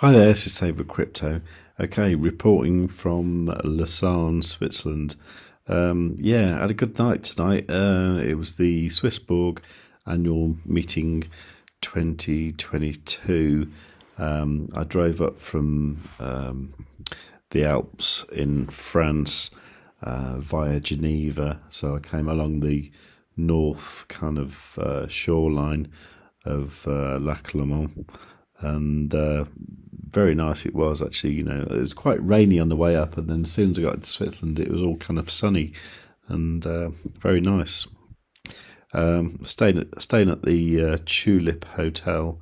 Hi there, this is savewith.crypto. Okay, reporting from Lausanne, Switzerland. Yeah, I had a good night tonight. It was the SwissBorg annual meeting 2022. I drove up from the Alps in France via Geneva, so I came along the north kind of shoreline of Lac Léman, and very nice it was actually. You know, it was quite rainy on the way up, and then as soon as I got to Switzerland it was all kind of sunny and very nice. Staying at the Tulip Hotel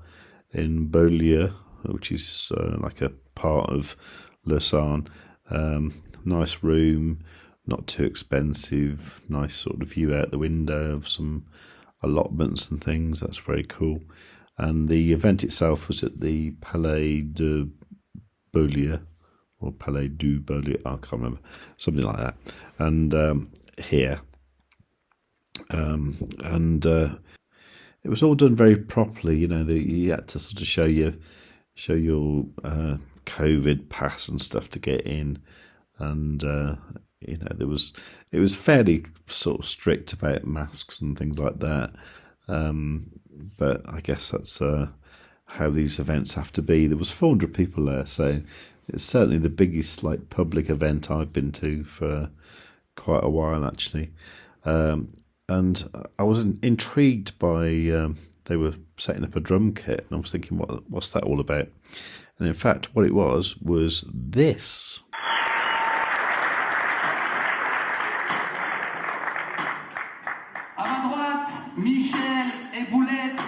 in Beaulieu, which is like a part of Lausanne. Nice room, not too expensive, nice sort of view out the window of some allotments and things. That's very cool. And the event itself was at the Palais de Beaulieu, or Palais du Beaulieu, I can't remember, something like that. And here, it was all done very properly. You know, you had to sort of show your COVID pass and stuff to get in, and you know, it was fairly sort of strict about masks and things like that. But I guess that's how these events have to be. There was 400 people there, so it's certainly the biggest like public event I've been to for quite a while actually. And I was intrigued by they were setting up a drum kit, and I was thinking, what's that all about? And in fact, what it was this. À ma droite, Michel et Boulette.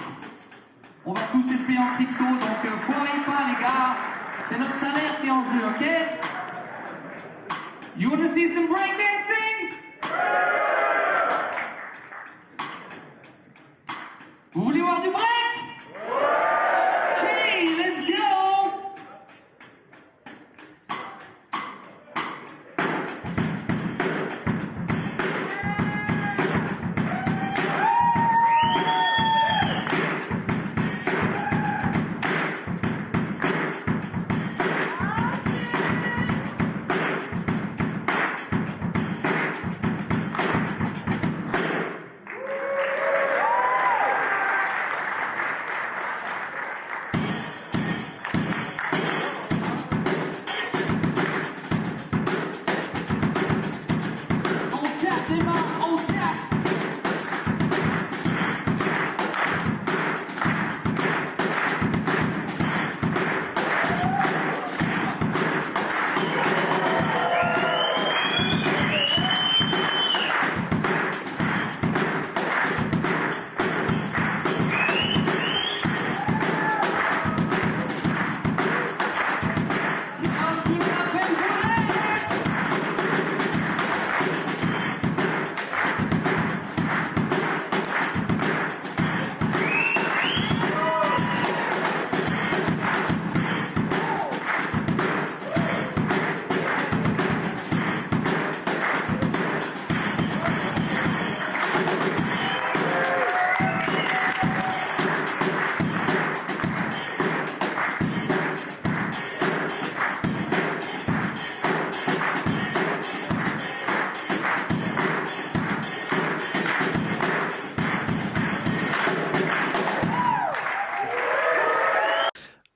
On va tous être payés en crypto, donc foirez pas les gars. C'est notre salaire qui est en jeu, ok? You wanna see some breakdancing? Vous voulez voir du break? Okay, let's go!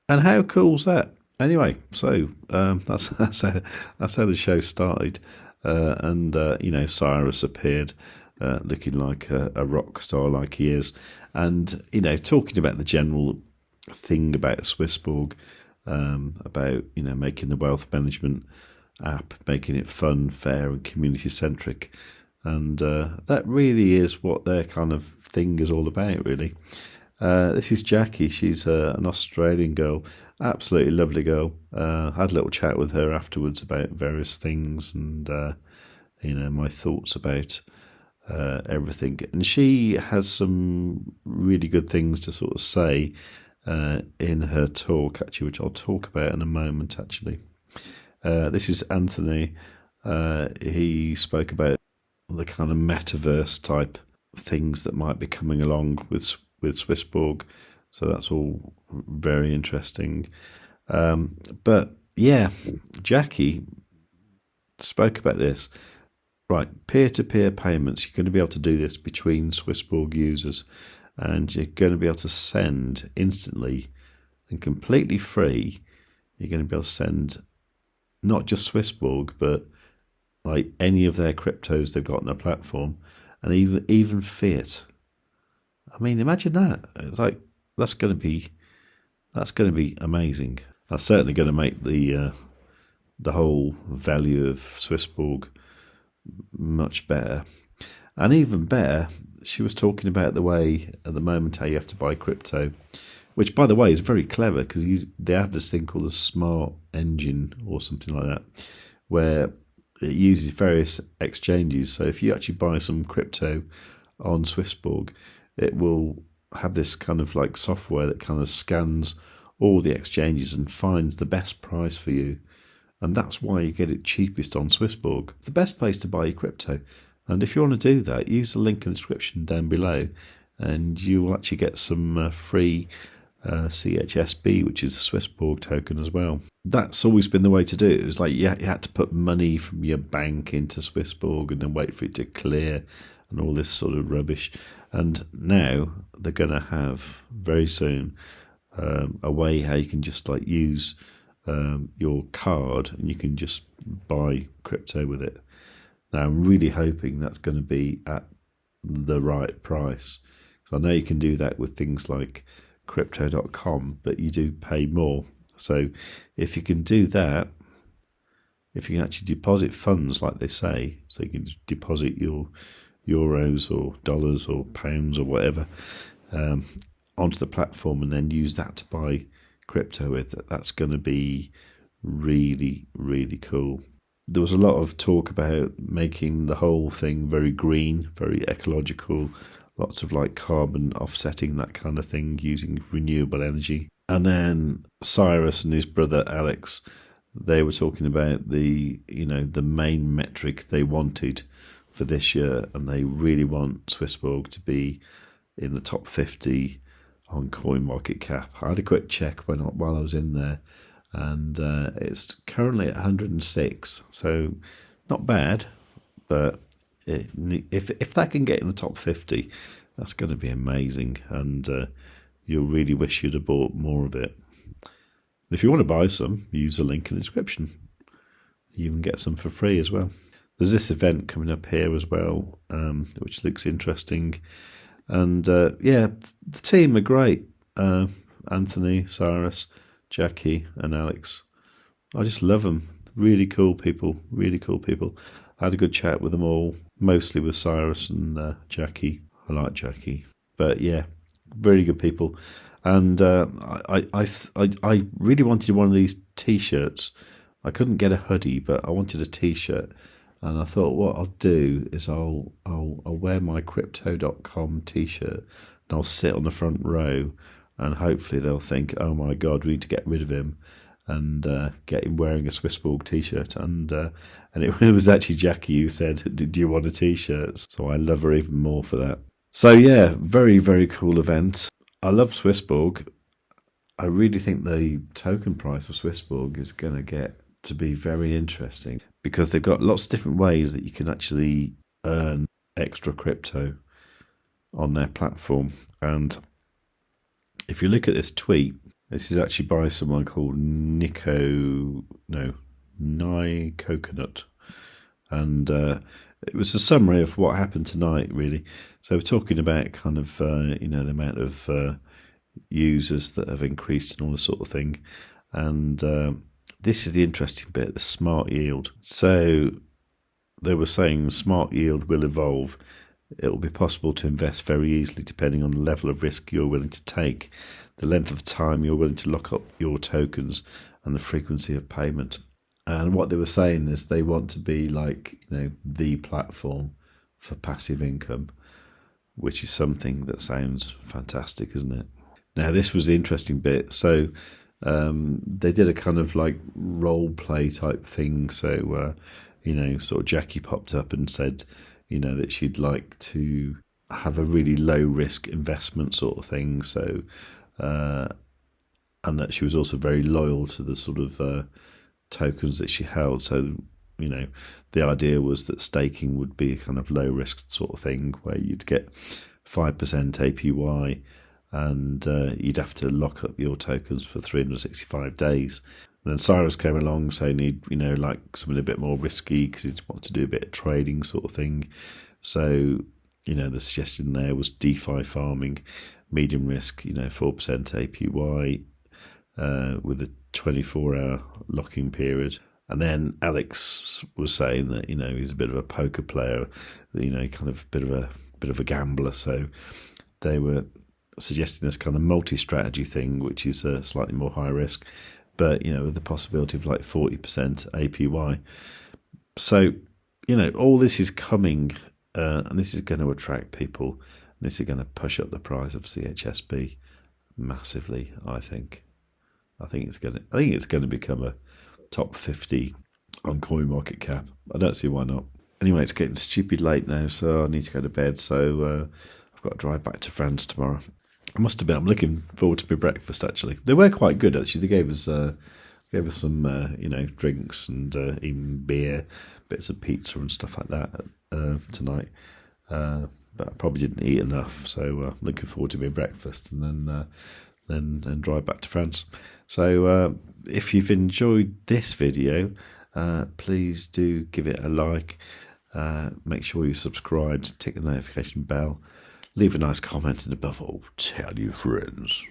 And how cool's that? Anyway, so that's how the show started, and you know, Cyrus appeared, looking like a rock star, like he is, and you know, talking about the general thing about SwissBorg, about, you know, making the wealth management app, making it fun, fair, and community centric, and that really is what their kind of thing is all about, really. This is Jackie. She's an Australian girl, absolutely lovely girl. Had a little chat with her afterwards about various things, and you know, my thoughts about everything. And she has some really good things to sort of say in her talk, actually, which I'll talk about in a moment. Actually, this is Anthony. He spoke about the kind of metaverse type things that might be coming along with SwissBorg, so that's all very interesting. But yeah, Jackie spoke about this. Right, peer-to-peer payments, you're going to be able to do this between SwissBorg users, and you're going to be able to send instantly and completely free. You're going to be able to send not just SwissBorg, but like any of their cryptos they've got on their platform, and even fiat. I mean, imagine that. It's like that's going to be amazing. That's certainly going to make the whole value of SwissBorg much better. And even better, she was talking about the way at the moment how you have to buy crypto, which by the way is very clever, because they have this thing called a smart engine or something like that, where it uses various exchanges. So if you actually buy some crypto on SwissBorg, it will have this kind of like software that kind of scans all the exchanges and finds the best price for you. And that's why you get it cheapest on SwissBorg. It's the best place to buy your crypto. And if you want to do that, use the link in the description down below, and you will actually get some free CHSB, which is a SwissBorg token as well. That's always been the way to do it. It was like you had to put money from your bank into SwissBorg and then wait for it to clear and all this sort of rubbish. And now they're going to have very soon a way how you can just like use your card and you can just buy crypto with it. Now I'm really hoping that's going to be at the right price. So I know you can do that with things like crypto.com, but you do pay more. So if you can do that, if you can actually deposit funds like they say, so you can deposit your euros or dollars or pounds or whatever onto the platform and then use that to buy crypto with, that's going to be really, really cool. There was a lot of talk about making the whole thing very green, very ecological, lots of like carbon offsetting, that kind of thing, using renewable energy. And then Cyrus and his brother Alex, they were talking about the main metric they wanted for this year, and they really want SwissBorg to be in the top 50 on CoinMarketCap. I had a quick check while I was in there, and it's currently at 106, so not bad, but if that can get in the top 50, that's going to be amazing, and you'll really wish you'd have bought more of it. If you want to buy some, use the link in the description. You even get some for free as well. There's this event coming up here as well, which looks interesting. And the team are great. Anthony, Cyrus, Jackie and Alex. I just love them. Really cool people. I had a good chat with them all, mostly with Cyrus and Jackie. I like Jackie. But yeah, very good people. And I really wanted one of these T-shirts. I couldn't get a hoodie, but I wanted a T-shirt. And I thought what I'll do is I'll wear my crypto.com T-shirt and I'll sit on the front row, and hopefully they'll think, oh my God, we need to get rid of him, and get him wearing a SwissBorg T-shirt. And it was actually Jackie who said, do you want a T-shirt? So I love her even more for that. So yeah, very, very cool event. I love SwissBorg. I really think the token price of SwissBorg is going to get to be very interesting, because they've got lots of different ways that you can actually earn extra crypto on their platform. And if you look at this tweet, this is actually by someone called Nye Coconut, and it was a summary of what happened tonight, really. So we're talking about kind of the amount of users that have increased and all this sort of thing, and this is the interesting bit, the smart yield. So they were saying the smart yield will evolve. It will be possible to invest very easily depending on the level of risk you're willing to take, the length of time you're willing to lock up your tokens, and the frequency of payment. And what they were saying is they want to be like, the platform for passive income, which is something that sounds fantastic, isn't it? Now, this was the interesting bit. So they did a kind of like role play type thing. So, sort of Jackie popped up and said, that she'd like to have a really low risk investment sort of thing. So and that she was also very loyal to the sort of tokens that she held. So, the idea was that staking would be a kind of low risk sort of thing where you'd get 5% APY, and you'd have to lock up your tokens for 365 days. And then Cyrus came along saying he'd, like something a bit more risky because he'd want to do a bit of trading sort of thing. So, the suggestion there was DeFi farming, medium risk, 4% APY with a 24-hour locking period. And then Alex was saying that, he's a bit of a poker player, kind of a bit of a gambler. So they were suggesting this kind of multi-strategy thing, which is slightly more high risk, but, with the possibility of like 40% APY. So, all this is coming, and this is going to attract people. And this is going to push up the price of CHSB massively, I think. I think it's going to become a top 50 on CoinMarketCap. I don't see why not. Anyway, it's getting stupid late now, so I need to go to bed. So I've got to drive back to France tomorrow. I must admit, I'm looking forward to my breakfast. Actually, they were quite good. Actually, they gave us some drinks and even beer, bits of pizza and stuff like that tonight. But I probably didn't eat enough, so I'm looking forward to my breakfast and then drive back to France. So if you've enjoyed this video, please do give it a like. Make sure you subscribe, tick the notification bell, leave a nice comment, and above all, tell your friends.